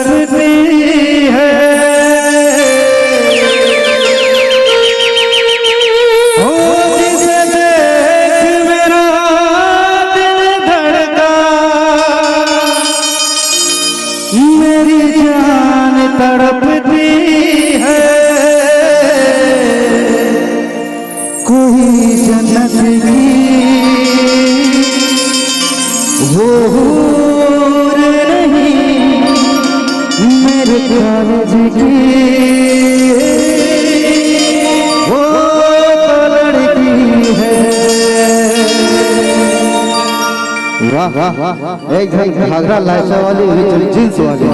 तड़पती है, ओ जिसे देख मेरा दिल धड़का, मेरी जान तड़पती है, कोई जन्नत की वो हूर नहीं, मेरे कागज की वो तो लड़की है। वाह वाह वाह, एक घाघरा लाचा वाली हुई जींस वाली,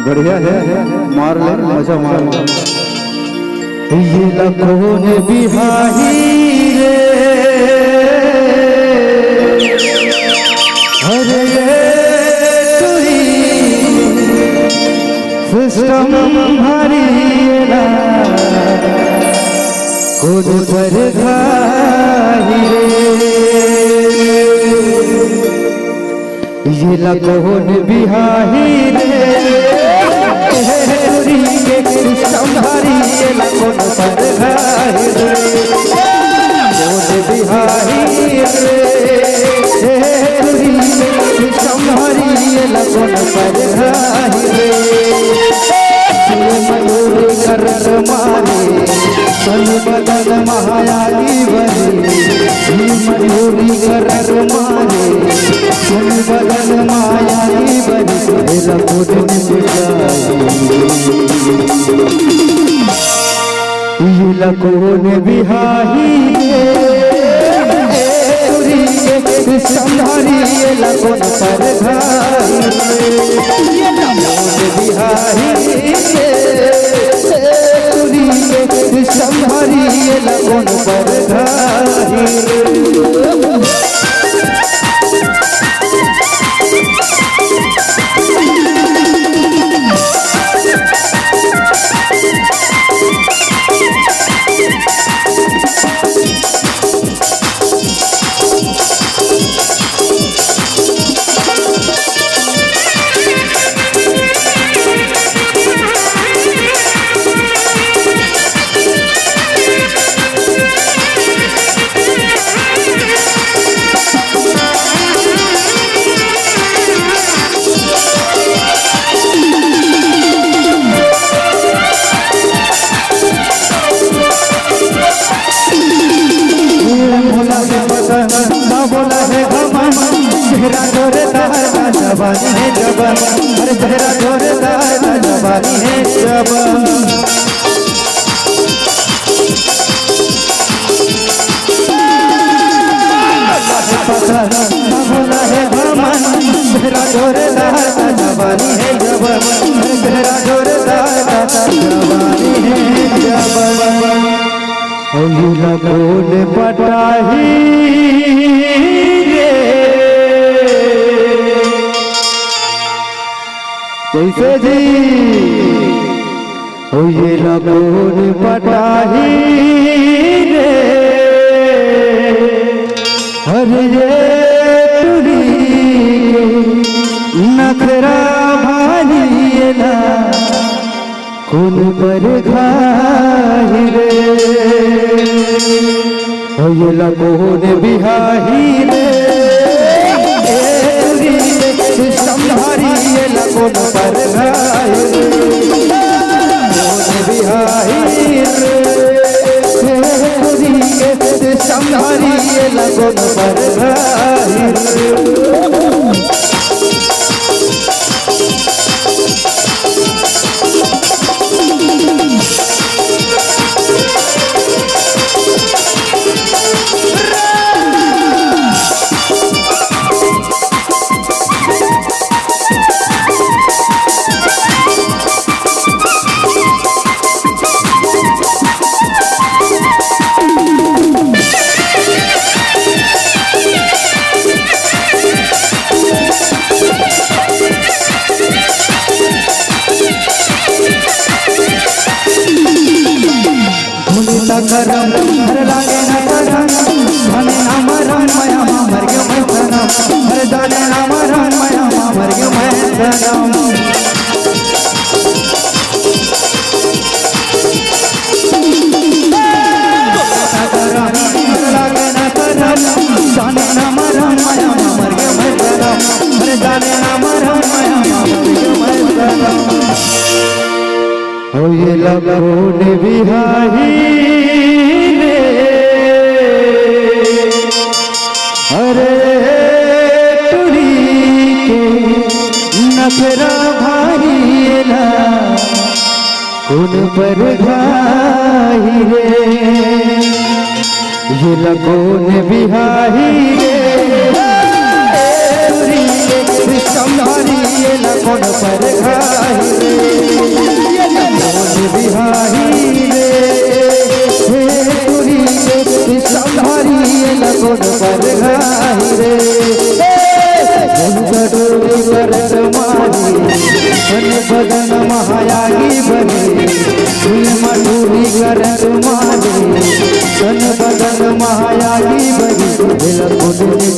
बढ़िया है, मार ले मजा मार ले। ये लखों बिहारी रे, अरे तू ही सिस्टम भारी ना, खुद पर घाही रे। ये लखों बिहारी रे, संभारी ये लखों पर घाही रे, बिहारी रे, संभारी ये लखों पर घाही रे। मयूरी कर मारे सन बदन महायागी बनी, मयूरी कर मारे सन बदन मायागी बनी, लखों ये लखों बिहारी संभारी ये लखों पर घाही रे, बिहारी संभारी ये लखों पर घाही रे। चेहरा जोरदार जवानी है जवान, अरे चेहरा जोरदार जवानी है जवान। बोला है भगवान, चेहरा जोरदार जवानी है जवान, अरे चेहरा जोरदार जवानी है जवान। लगोन पटाही कैसे जी, हो ये लगोन पटाही रे, अरे ये नखरा भारी ना, कौन पर घाही रे, हो ये लगोन बिहारी रे, संभारी ये लखों पर घाही रे, बिहारी रे, संभारी ये लखों पर घाही रे। ये लखोन बिहारी रे अरे टुरी के नखरा भारी ला कौन पर घाई रे ये लखोन बिहारी रे टुरी के संहारी ये लखोन पर घाई रे ये लखोन बिहारी रे टुरी के संहारी ये लखोन पर घाई रे करत मारी मन बदन महायागी बने मटूरी करत मारी मन बदन महायागी बनी दिल खुद ने